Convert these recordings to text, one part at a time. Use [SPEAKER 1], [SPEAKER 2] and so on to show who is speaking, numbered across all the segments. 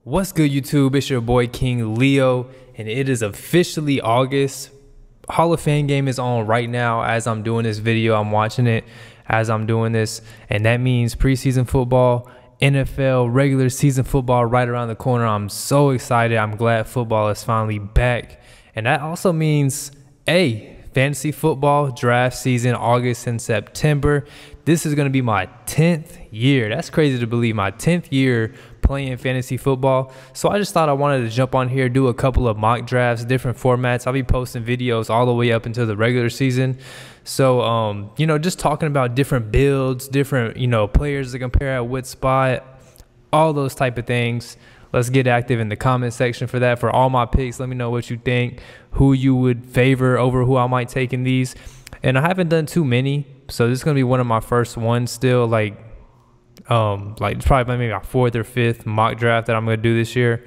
[SPEAKER 1] What's good, YouTube? It's your boy King Leo, and it is officially August. Hall of Fame game is on right now as I'm doing this video. I'm watching it as I'm doing this, and that means preseason football, NFL, regular season football right around the corner. I'm so excited. I'm glad football is finally back, and that also means, fantasy football draft season, August and September. This is going to be my 10th year. That's crazy to believe, my 10th year playing fantasy football. So I just thought I wanted to jump on here, do a couple of mock drafts, different formats. I'll be posting videos all the way up until the regular season. So, just talking about different builds, different, players to compare at what spot, all those type of things. Let's get active in the comment section for that. For all my picks, let me know what you think, who you would favor over who I might take in these. And I haven't done too many, so this is going to be one of my first ones still, like it's probably maybe my 4th or 5th mock draft that I'm going to do this year.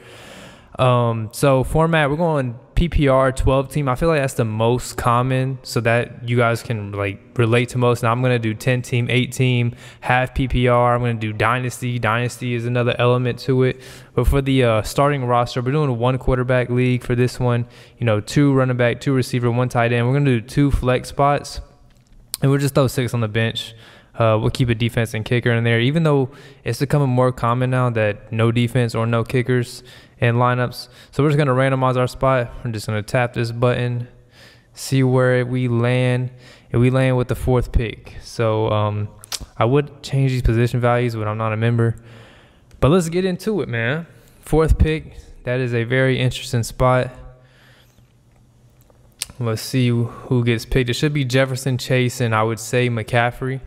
[SPEAKER 1] So format, we're going PPR 12 team. I feel like that's the most common, so that you guys can relate to most. Now I'm going to do 10 team, 8 team, half PPR. I'm going to do dynasty. Dynasty is another element to it. But for the starting roster, we're doing a 1 quarterback league for this one. 2 running back, 2 receiver, 1 tight end. We're going to do 2 flex spots, and we'll just throw 6 on the bench. We'll keep a defense and kicker in there, even though it's becoming more common now that no defense or no kickers in lineups. So we're just going to randomize our spot. I'm just going to tap this button, see where we land, and we land with the 4th pick. So I would change these position values, but I'm not a member. But let's get into it, man. 4th pick, that is a very interesting spot. Let's see who gets picked. It should be Jefferson, Chase, and I would say McCaffrey.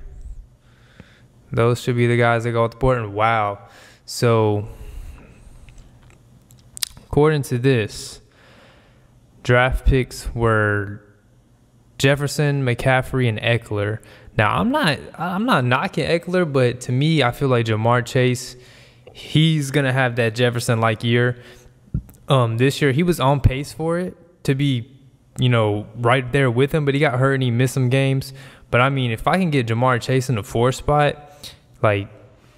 [SPEAKER 1] Those should be the guys that go off the board. And wow. So according to this, draft picks were Jefferson, McCaffrey, and Eckler. Now I'm not knocking Eckler, but to me, I feel like Jamar Chase, he's gonna have that Jefferson-like year. This year he was on pace for it to be, right there with him, but he got hurt and he missed some games. But I mean, if I can get Jamar Chase in the 4th spot,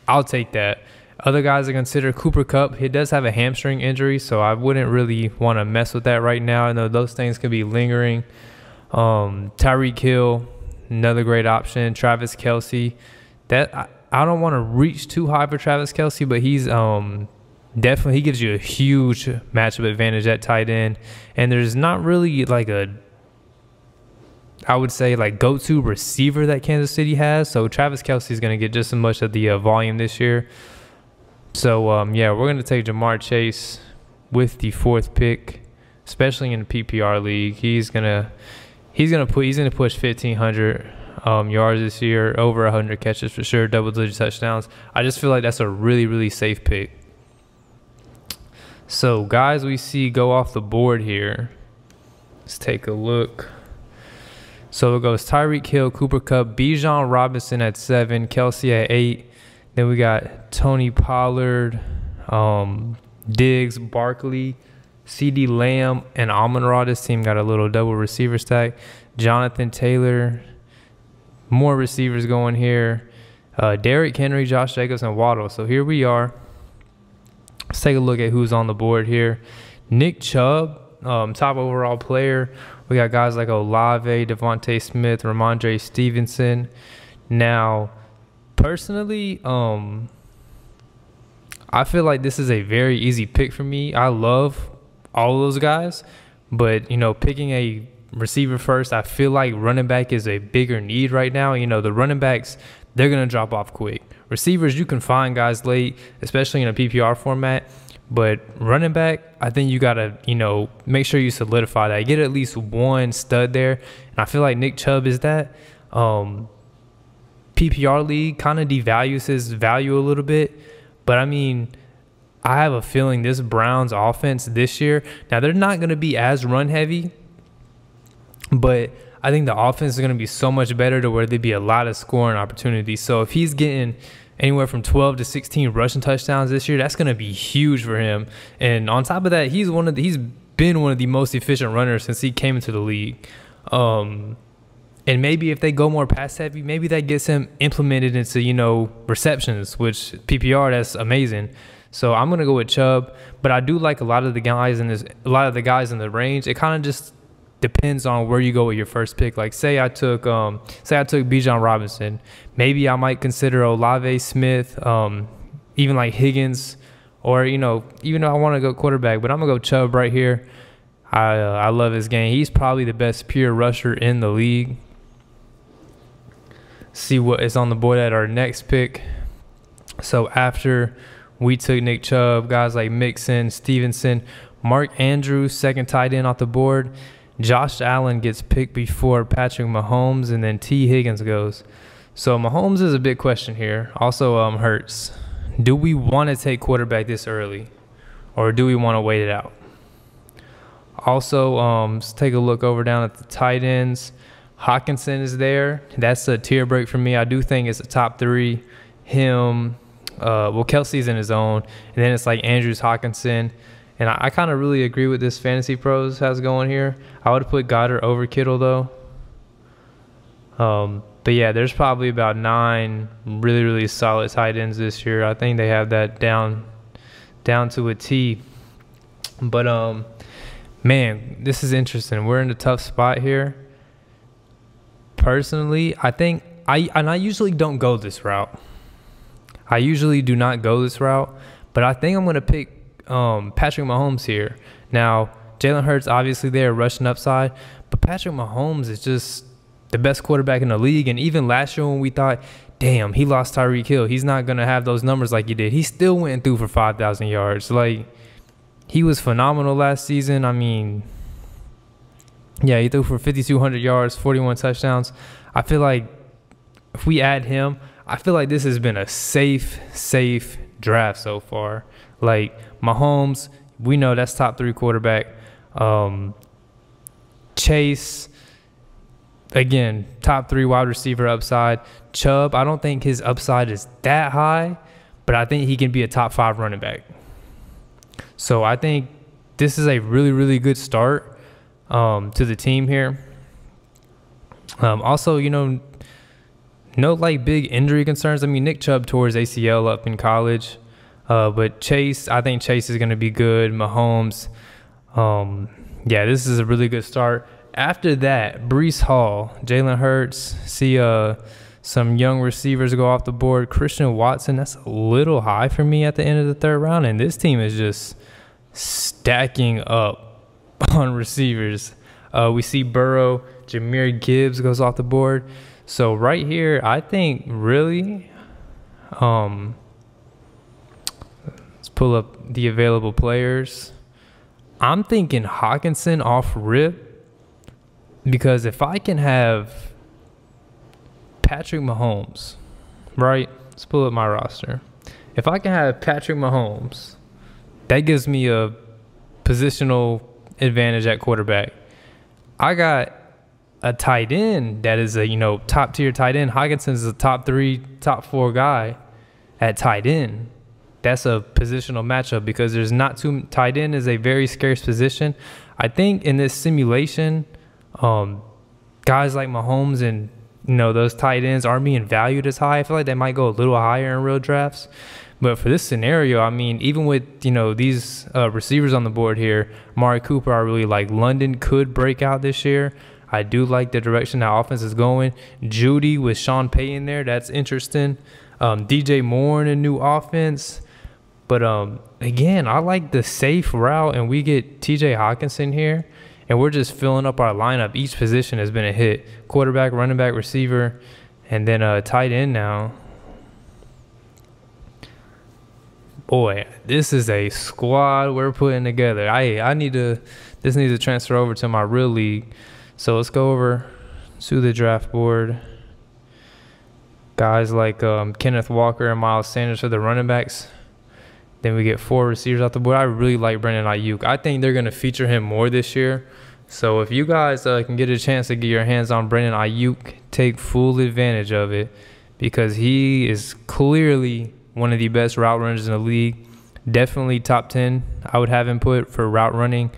[SPEAKER 1] I'll take that. Other guys I consider Cooper Kupp. He does have a hamstring injury, so I wouldn't really want to mess with that right now. I know those things could be lingering. Tyreek Hill, another great option. Travis Kelce. I don't want to reach too high for Travis Kelce, but he's definitely, he gives you a huge matchup advantage at tight end. And there's not really I would say go-to receiver that Kansas City has. So Travis Kelce is going to get just as much of the volume this year. So yeah, we're going to take Jamar Chase with the 4th pick, especially in the PPR league. He's gonna push 1,500 yards this year, over 100 catches for sure, double-digit touchdowns. I just feel like that's a really, really safe pick. So guys, we see go off the board here. Let's take a look. So it goes Tyreek Hill, Cooper Kupp, Bijan Robinson at 7, Kelce at 8. Then we got Tony Pollard, Diggs, Barkley, CD Lamb, and Amon-Ra. This team got a little double receiver stack. Jonathan Taylor, more receivers going here. Derrick Henry, Josh Jacobs, and Waddle. So here we are. Let's take a look at who's on the board here. Nick Chubb, top overall player. We got guys like Olave, Devontae Smith, Ramondre Stevenson. Now, personally, I feel like this is a very easy pick for me. I love all of those guys, but picking a receiver first, I feel like running back is a bigger need right now. The running backs, they're gonna drop off quick. Receivers, you can find guys late, especially in a PPR format. But running back, I think you got to, make sure you solidify that. Get at least one stud there. And I feel like Nick Chubb is that. PPR league kind of devalues his value a little bit. But, I mean, I have a feeling this Browns offense this year, now they're not going to be as run heavy. But I think the offense is going to be so much better to where there'd be a lot of scoring opportunities. So if he's getting anywhere from 12 to 16 rushing touchdowns this year, that's going to be huge for him. And on top of that, he's been one of the most efficient runners since he came into the league. And maybe if they go more pass heavy, maybe that gets him implemented into, receptions, which PPR, that's amazing. So I'm gonna go with Chubb, but I do like a lot of the guys in the range. It kind of just depends on where you go with your first pick. Like say I took Bijan Robinson, maybe I might consider Olave Smith, even like Higgins, or even though I want to go quarterback, but I'm gonna go Chubb right here. I love his game. He's probably the best pure rusher in the league. See what is on the board at our next pick. So after we took Nick Chubb, guys like Mixon, Stevenson, Mark Andrews, second tight end off the board. Josh Allen gets picked before Patrick Mahomes, and then T. Higgins goes. So Mahomes is a big question here. Also Hurts. Do we want to take quarterback this early, or do we want to wait it out? Also, let's take a look over down at the tight ends. Hawkinson is there. That's a tier break for me. I do think it's a top 3. Him, Kelsey's in his own, and then it's like Andrews, Hawkinson. And I kind of really agree with this Fantasy Pros has going here. I would put Goddard over Kittle though. But yeah, there's probably about 9 really, really solid tight ends this year. I think they have that down to a T. But man, this is interesting. We're in a tough spot here. Personally, I think I usually don't go this route. I usually do not go this route, but I think I'm gonna pick Patrick Mahomes here. Now, Jalen Hurts obviously there rushing upside, but Patrick Mahomes is just the best quarterback in the league. And even last year when we thought, damn, he lost Tyreek Hill, he's not gonna have those numbers like he did, he still went through for 5,000 yards. Like, he was phenomenal last season. I mean, yeah, he threw for 5,200 yards, 41 touchdowns. I feel like if we add him, I feel like this has been a safe draft so far. Like, Mahomes, we know that's top 3 quarterback. Chase, again, top 3 wide receiver upside. Chubb, I don't think his upside is that high, but I think he can be a top 5 running back. So I think this is a really, really good start to the team here. Also, no like big injury concerns. I mean, Nick Chubb tore his ACL up in college. But Chase, I think Chase is going to be good. Mahomes, yeah, this is a really good start. After that, Breece Hall, Jalen Hurts, see some young receivers go off the board. Christian Watson, that's a little high for me at the end of the 3rd round. And this team is just stacking up on receivers. We see Burrow, Jahmyr Gibbs goes off the board. So right here, I think really, let's pull up the available players. I'm thinking Hawkinson off rip, because if I can have Patrick Mahomes, right? Let's pull up my roster. If I can have Patrick Mahomes, that gives me a positional advantage at quarterback. I got a tight end that is a top tier tight end. Hawkinson is a top 3, top 4 guy at tight end. That's a positional matchup because there's not too tight end is a very scarce position. I think in this simulation, guys like Mahomes and those tight ends aren't being valued as high. I feel like they might go a little higher in real drafts. But for this scenario, I mean, even with these receivers on the board here, Amari Cooper, I really like. London could break out this year. I do like the direction that offense is going. Judy with Sean Payton there, that's interesting. DJ Moore in a new offense. But again, I like the safe route, and we get TJ Hawkinson here, and we're just filling up our lineup. Each position has been a hit. Quarterback, running back, receiver, and then tight end now. Boy, this is a squad we're putting together. This needs to transfer over to my real league. So let's go over to the draft board. Guys like Kenneth Walker and Miles Sanders for the running backs. Then we get 4 receivers off the board. I really like Brandon Ayuk. I think they're going to feature him more this year. So if you guys can get a chance to get your hands on Brandon Ayuk, take full advantage of it, because he is clearly one of the best route runners in the league. Definitely top 10. I would have him put for route running.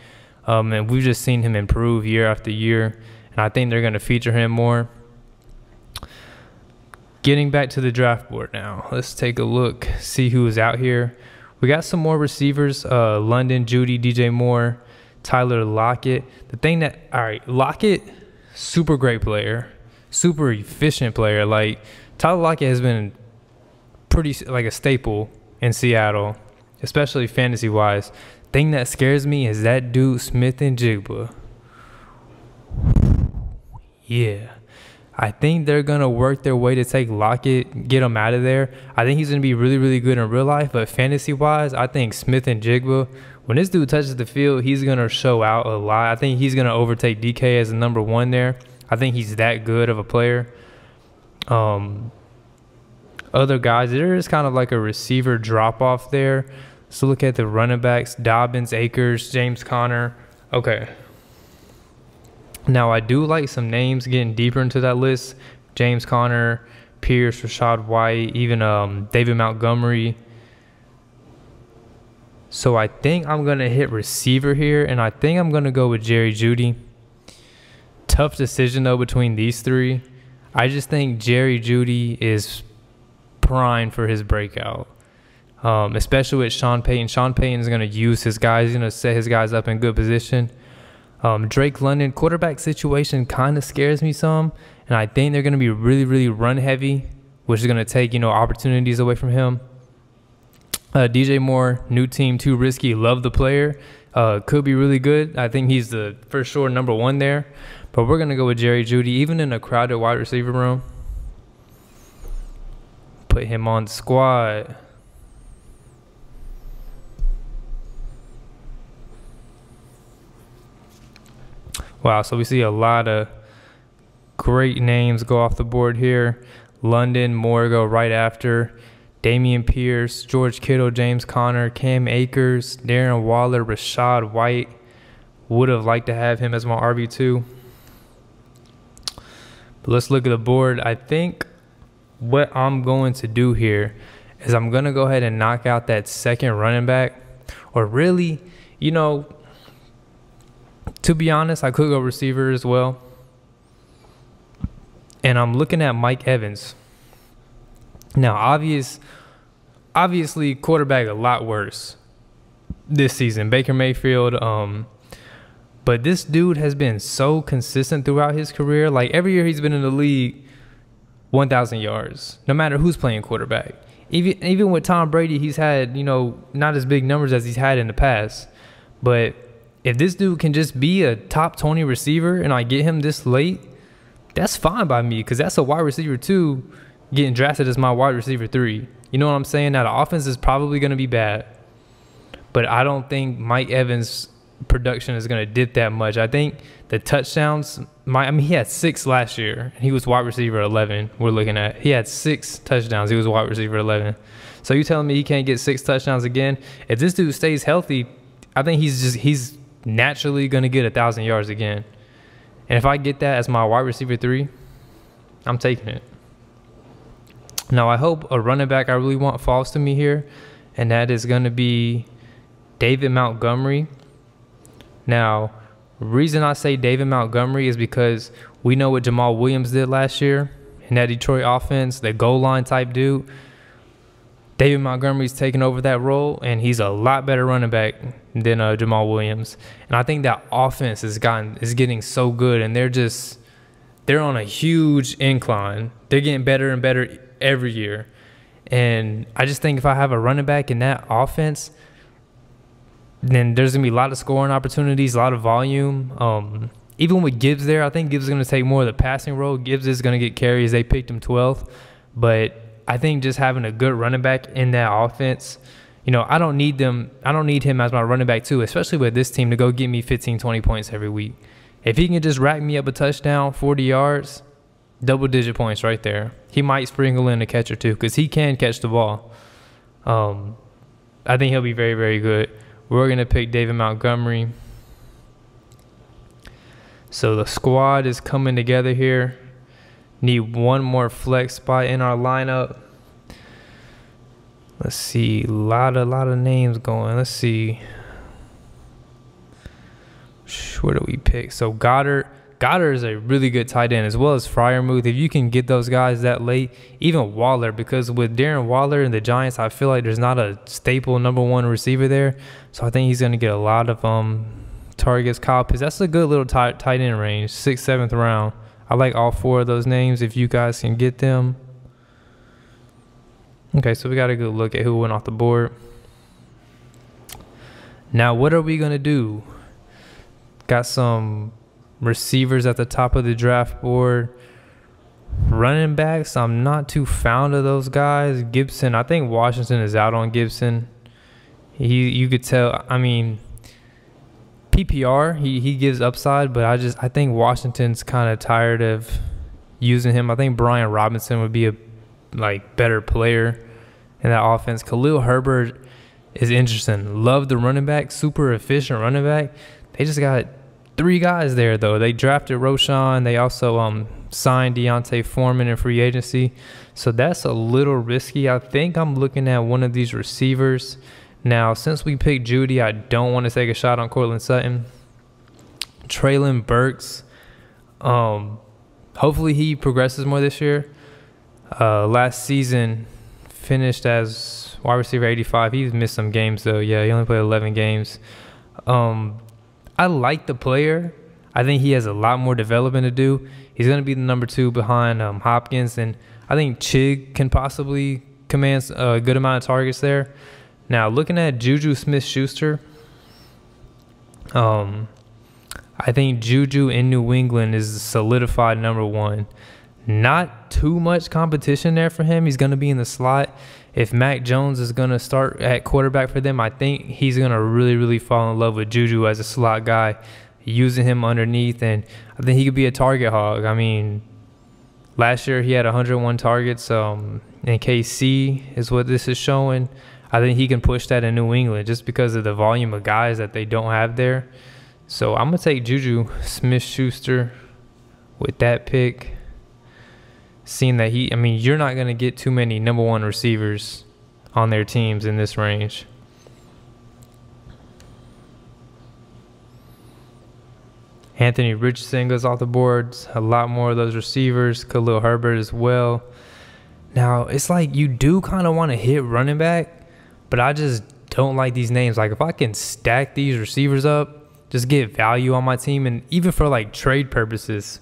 [SPEAKER 1] And we've just seen him improve year after year. And I think they're going to feature him more. Getting back to the draft board now. Let's take a look, see who is out here. We got some more receivers, London, Judy, DJ Moore, Tyler Lockett. The thing that, all right, Lockett, super great player, super efficient player. Like, Tyler Lockett has been pretty, like, a staple in Seattle, especially fantasy-wise. Thing that scares me is that dude, Smith and Jigba. Yeah. I think they're going to work their way to take Lockett, get him out of there. I think he's going to be really, really good in real life, but fantasy-wise, I think Smith and Jigba, when this dude touches the field, he's going to show out a lot. I think he's going to overtake DK as the number 1 there. I think he's that good of a player. Other guys, there is kind of like a receiver drop-off there. So look at the running backs, Dobbins, Akers, James Conner. Okay. Now, I do like some names getting deeper into that list. James Conner, Pierce, Rashad White, even David Montgomery. So I think I'm going to hit receiver here, and I think I'm going to go with Jerry Jeudy. Tough decision, though, between these 3. I just think Jerry Jeudy is primed for his breakout, especially with Sean Payton. Sean Payton is going to use his guys. He's going to set his guys up in good position. Drake London, quarterback situation kind of scares me some, and I think they're going to be really, really run heavy, which is going to take, opportunities away from him. DJ Moore, new team, too risky. Love the player. Could be really good. I think he's the for sure number 1 there, but we're going to go with Jerry Jeudy, even in a crowded wide receiver room. Put him on the squad. Wow, so we see a lot of great names go off the board here. London, Moore go right after. Damian Pierce, George Kittle, James Conner, Cam Akers, Darren Waller, Rashad White. Would have liked to have him as my RB2. But let's look at the board. I think what I'm going to do here is I'm going to go ahead and knock out that second running back. Or really, to be honest, I could go receiver as well. And I'm looking at Mike Evans. Now, obviously, quarterback a lot worse this season. Baker Mayfield. But this dude has been so consistent throughout his career. Like, every year he's been in the league, 1,000 yards, no matter who's playing quarterback. Even with Tom Brady, he's had, not as big numbers as he's had in the past. But if this dude can just be a top 20 receiver and I get him this late, that's fine by me, because that's a wide receiver 2 getting drafted as my wide receiver 3. You know what I'm saying? Now, the offense is probably going to be bad, but I don't think Mike Evans' production is going to dip that much. I think the touchdowns, he had 6 last year, and he was wide receiver 11. We're looking at, he had 6 touchdowns. He was wide receiver 11. So you telling me he can't get 6 touchdowns again? If this dude stays healthy, I think he's naturally going to get 1,000 yards again. And if I get that as my wide receiver 3, I'm taking it. Now, I hope a running back I really want falls to me here, and that is going to be David Montgomery. Now, the reason I say David Montgomery is because we know what Jamal Williams did last year in that Detroit offense, the goal line type dude. David Montgomery's taking over that role, and he's a lot better running back than Jamal Williams. And I think that offense is getting so good, and they're on a huge incline. They're getting better and better every year. And I just think if I have a running back in that offense, then there's going to be a lot of scoring opportunities, a lot of volume. Even with Gibbs there, I think Gibbs is going to take more of the passing role. Gibbs is going to get carries. They picked him 12th. But I think just having a good running back in that offense, I don't need him as my running back too, especially with this team, to go get me 15, 20 points every week. If he can just rack me up a touchdown, 40 yards, double-digit points right there. He might sprinkle in a catch or two, because he can catch the ball. I think he'll be very, very good. We're going to pick David Montgomery. So the squad is coming together here. Need one more flex spot in our lineup. Let's see. A lot of names going. Let's see. Where do we pick? So Goddard Goddard is a really good tight end, as well as Freiermuth. If you can get those guys that late, even Waller, because with Darren Waller and the Giants, I feel like there's not a staple #1 receiver there. So I think he's going to get a lot of targets. Kyle Pitts, that's a good little tight end range, 6th, 7th round. I like all 4 of those names if you guys can get them. Okay, so we got a good look at who went off the board. Now, what are we going to do? Got some receivers at the top of the draft board. Running backs, I'm not too fond of those guys. Gibson, I think Washington is out on Gibson. You could tell, I mean, PPR, he gives upside, but I think Washington's kind of tired of using him. I think Brian Robinson would be a better player in that offense. Khalil Herbert is interesting. Love the running back, super efficient running back. They just got 3 guys there, though. They drafted Roschon. They also signed Deontay Foreman in free agency. So that's a little risky. I think I'm looking at one of these receivers. Now, since we picked Judy, I don't want to take a shot on Cortland Sutton. Traylon Burks. Hopefully he progresses more this year. Last season finished as wide receiver 85. He's missed some games, though. Yeah, he only played 11 games. I like the player. I think he has a lot more development to do. He's going to be the #2 behind Hopkins, and I think Chig can possibly command a good amount of targets there. Now, looking at Juju Smith-Schuster, I think Juju in New England is solidified #1. Not too much competition there for him. He's going to be in the slot. If Mac Jones is going to start at quarterback for them, I think he's going to really, really fall in love with Juju as a slot guy, using him underneath, and I think he could be a target hog. I mean, last year he had 101 targets in KC is what this is showing. I think he can push that in New England just because of the volume of guys that they don't have there. So I'm going to take Juju Smith-Schuster with that pick. Seeing that you're not going to get too many #1 receivers on their teams in this range. Anthony Richardson goes off the boards. A lot more of those receivers. Khalil Herbert as well. Now, it's like you do kind of want to hit running back, but I just don't like these names. Like, if I can stack these receivers up, just get value on my team, and even for trade purposes.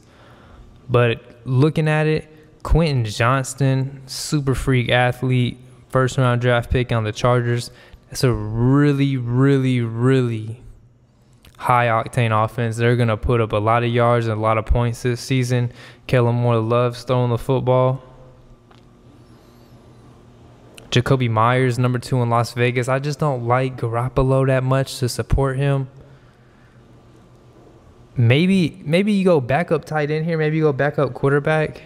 [SPEAKER 1] But looking at it, Quentin Johnston, super freak athlete, 1st round draft pick on the Chargers. That's a really, really, really high octane offense. They're going to put up a lot of yards and a lot of points this season. Kellen Moore loves throwing the football. Jacoby Myers, #2 in Las Vegas. I just don't like Garoppolo that much to support him. Maybe you go backup tight end here. Maybe you go backup quarterback.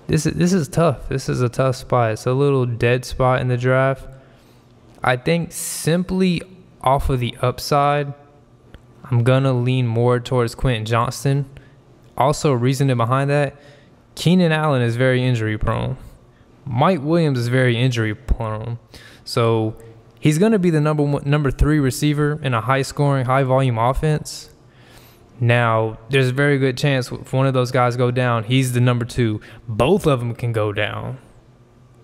[SPEAKER 1] This is tough. This is a tough spot. It's a little dead spot in the draft. I think simply off of the upside, I'm going to lean more towards Quentin Johnston. Also, reasoning behind that, Keenan Allen is very injury prone. Mike Williams is very injury prone. So he's going to be the number 3 receiver in a high-scoring, high-volume offense. Now, there's a very good chance if one of those guys go down, he's the #2. Both of them can go down.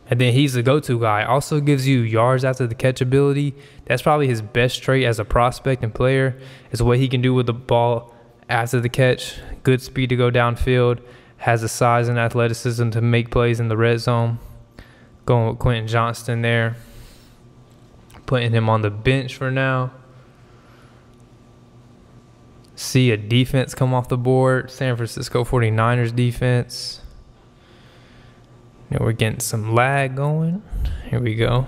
[SPEAKER 1] And then he's the go-to guy. Also gives you yards after the catch ability. That's probably his best trait as a prospect and player, is what he can do with the ball after the catch. Good speed to go downfield. Has the size and athleticism to make plays in the red zone. Going with Quentin Johnston there. Putting him on the bench for now. See a defense come off the board. San Francisco 49ers defense. Now we're getting some lag going. Here we go.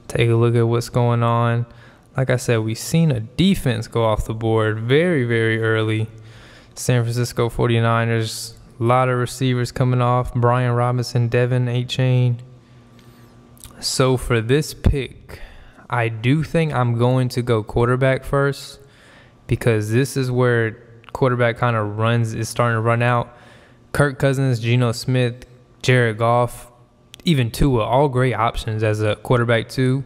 [SPEAKER 1] Take a look at what's going on. Like I said, we've seen a defense go off the board very, very early. San Francisco 49ers, a lot of receivers coming off. Brian Robinson, Devin A-Chain. So for this pick, I do think I'm going to go quarterback first, because this is where quarterback kind of is starting to run out. Kirk Cousins, Geno Smith, Jared Goff, even Tua, all great options as a quarterback too.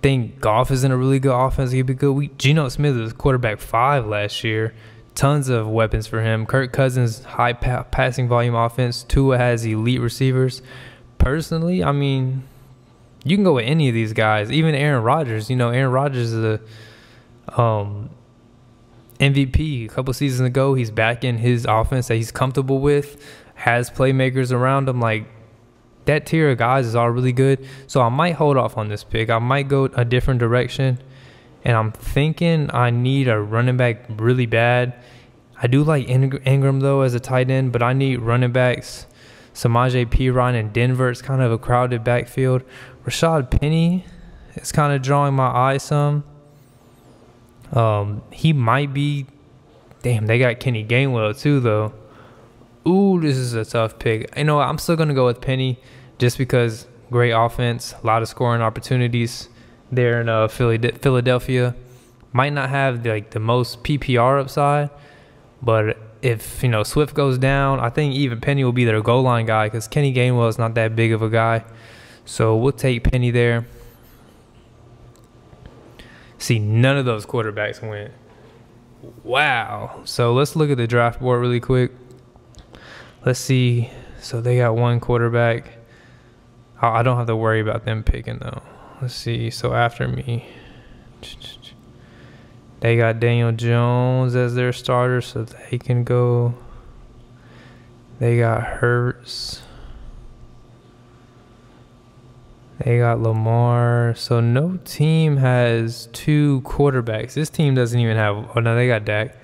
[SPEAKER 1] Think Goff is in a really good offense. He'd be good. Geno Smith was quarterback 5 last year. Tons of weapons for him. Kirk Cousins, high passing volume offense. Tua has elite receivers. Personally, I mean, you can go with any of these guys. Even Aaron Rodgers. You know, Aaron Rodgers is a MVP a couple seasons ago. He's back in his offense that he's comfortable with. Has playmakers around him. Like, that tier of guys is all really good. So I might hold off on this pick. I might go a different direction. And I'm thinking I need a running back really bad. I do like Ingram, though, as a tight end, but I need running backs. Samaje Perine in Denver. It's kind of a crowded backfield. Rashad Penny is kind of drawing my eye some. He might be... Damn, they got Kenny Gainwell, too, though. Ooh, this is a tough pick. You know what? I'm still going to go with Penny just because great offense, a lot of scoring opportunities there in Philadelphia. Might not have the most PPR upside, but if, you know, Swift goes down, I think even Penny will be their goal line guy because Kenny Gainwell is not that big of a guy. So we'll take Penny there. See, none of those quarterbacks went. Wow. So let's look at the draft board really quick. Let's see. So they got one quarterback. I don't have to worry about them picking, though. Let's see. So after me, they got Daniel Jones as their starter, so they can go. They got Hurts. They got Lamar. So no team has 2 quarterbacks. This team doesn't even have. Oh, no, they got Dak.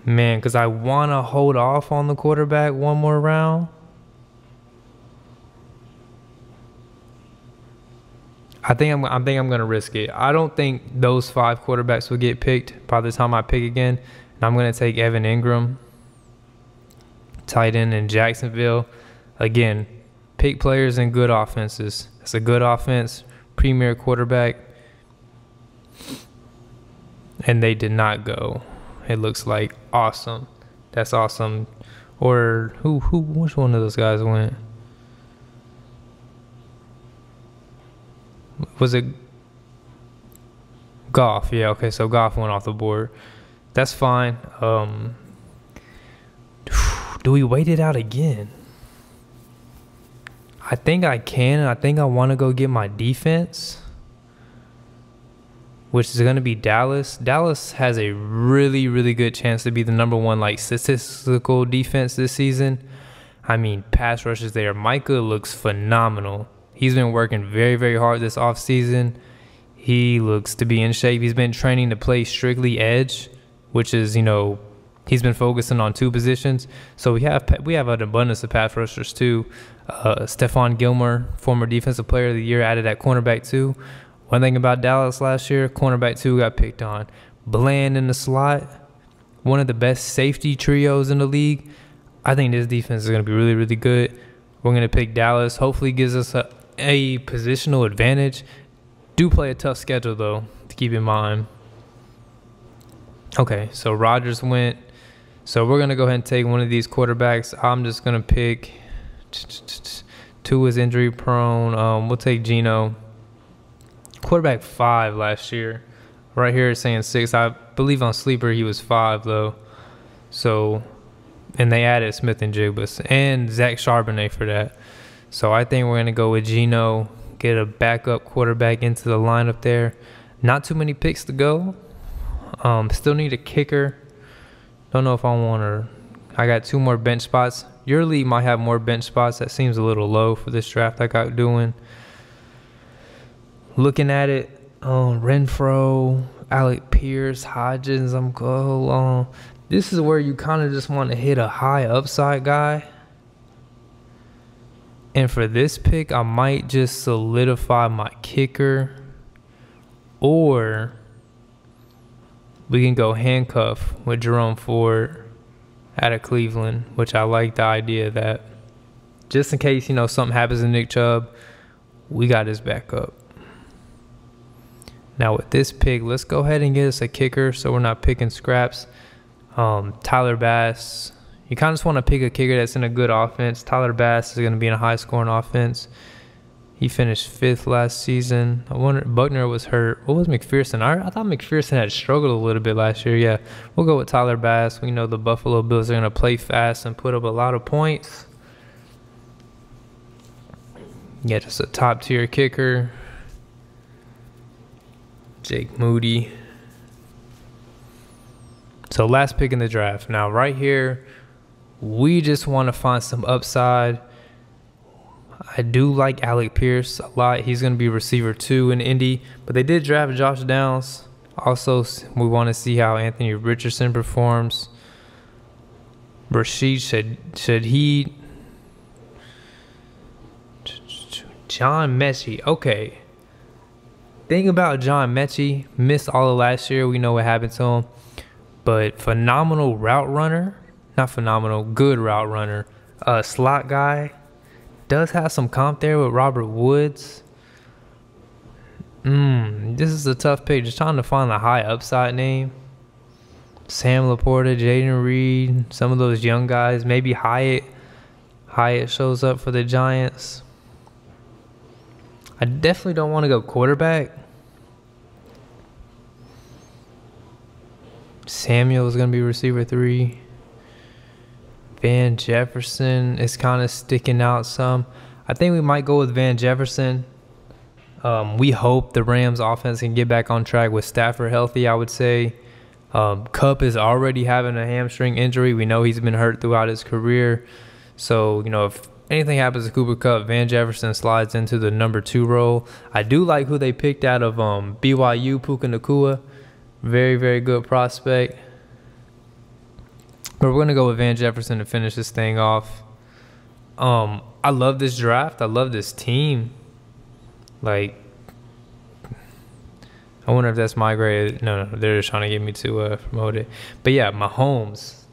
[SPEAKER 1] Man, because I want to hold off on the quarterback one more round. I think I'm going to risk it. I don't think those 5 quarterbacks will get picked by the time I pick again. And I'm going to take Evan Ingram, tight end in Jacksonville. Again, pick players in good offenses. It's a good offense, premier quarterback. And they did not go. It looks like awesome. That's awesome. Or which one of those guys went? Was it Goff? Yeah, okay, so Goff went off the board. That's fine. Do we wait it out again? I think I can, and I think I want to go get my defense, which is going to be Dallas. Dallas has a really, really good chance to be the #1 statistical defense this season. I mean, pass rush is there. Micah looks phenomenal. He's been working very, very hard this offseason. He looks to be in shape. He's been training to play strictly edge, which is, you know, he's been focusing on 2 positions. So we have an abundance of pass rushers too. Stephon Gilmore, former defensive player of the year, added at cornerback 2. One thing about Dallas last year, cornerback 2 got picked on. Bland in the slot, one of the best safety trios in the league. I think this defense is going to be really, really good. We're going to pick Dallas. Hopefully gives us a positional advantage. Do play a tough schedule, though, to keep in mind. Okay, so Rodgers went. So we're going to go ahead and take one of these quarterbacks. I'm just going to pick. Tua is injury prone. We'll take Geno. Quarterback 5 last year. Right here it's saying 6. I believe on Sleeper he was 5, though. So, and they added Smith and Jigba and Zach Charbonnet for that. So I think we're going to go with Geno, get a backup quarterback into the lineup there. Not too many picks to go. Still need a kicker. Don't know if I want to. I got 2 more bench spots. Your league might have more bench spots. That seems a little low for this draft I got doing. Looking at it, Renfro, Alec Pierce, Hodgins, this is where you kind of just want to hit a high upside guy. And for this pick, I might just solidify my kicker. Or we can go handcuff with Jerome Ford out of Cleveland, which I like the idea of that. Just in case, you know, something happens to Nick Chubb, we got his backup. Now with this pick, let's go ahead and get us a kicker so we're not picking scraps. Tyler Bass, You kind of just want to pick a kicker that's in a good offense. Tyler Bass is going to be in a high-scoring offense. He finished 5th last season. I wonder, Buckner was hurt. What was McPherson? I thought McPherson had struggled a little bit last year. Yeah, we'll go with Tyler Bass. We know the Buffalo Bills are going to play fast and put up a lot of points. Yeah, just a top-tier kicker. Jake Moody. So last pick in the draft. Now right here, we just want to find some upside. I do like Alec Pierce a lot. He's going to be receiver 2 in Indy. But they did draft Josh Downs. Also, we want to see how Anthony Richardson performs. Rashid Shaheed. John Mechie. Okay. Thing about John Mechie, missed all of last year. We know what happened to him. But phenomenal route runner. Not phenomenal, good route runner. Slot guy. Does have some comp there with Robert Woods. This is a tough pick. Just trying to find a high upside name. Sam Laporta, Jaden Reed, some of those young guys. Maybe Hyatt. Hyatt shows up for the Giants. I definitely don't want to go quarterback. Samuel is going to be receiver 3. Van Jefferson is kind of sticking out some. I think we might go with Van Jefferson. We hope the Rams offense can get back on track with Stafford healthy, I would say. Kupp is already having a hamstring injury. We know he's been hurt throughout his career. So, you know, if anything happens to Cooper Kupp, Van Jefferson slides into the number 2 role. I do like who they picked out of BYU, Puka Nacua. Very, very good prospect. But we're going to go with Van Jefferson to finish this thing off. I love this draft. I love this team. Like, I wonder if that's my grade. No, they're just trying to get me to promote it. But yeah, Mahomes,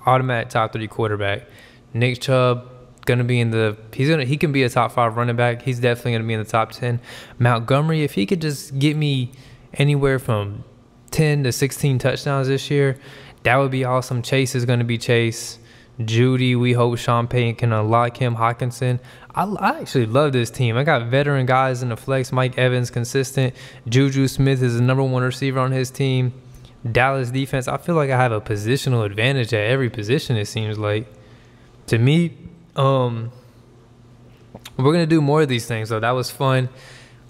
[SPEAKER 1] automatic top 3 quarterback. Nick Chubb, gonna be in the he can be a top 5 running back. He's definitely gonna be in the top 10. Montgomery, if he could just get me anywhere from 10 to 16 touchdowns this year, that would be awesome. Chase is gonna be Chase. Judy, we hope Sean Payton can unlock him. Hawkinson, I actually love this team. I got veteran guys in the flex. Mike Evans, consistent. Juju Smith is the number 1 receiver on his team. Dallas defense, I feel like I have a positional advantage at every position, it seems like. To me, we're going to do more of these things, so that was fun.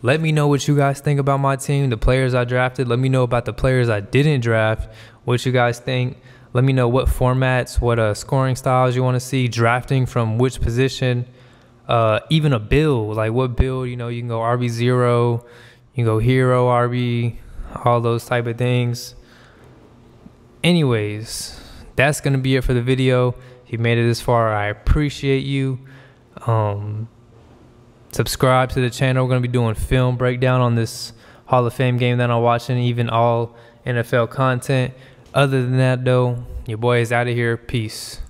[SPEAKER 1] Let me know what you guys think about my team, the players I drafted. Let me know about the players I didn't draft, what you guys think. Let me know what formats, what scoring styles you want to see, drafting from which position, even a build, like what build, you know, you can go RB0, you can go hero, RB, all those type of things. Anyways, that's going to be it for the video. If you made it this far, I appreciate you. Subscribe to the channel. We're going to be doing film breakdown on this Hall of Fame game that I'm watching, even all NFL content. Other than that, though, your boy is out of here. Peace.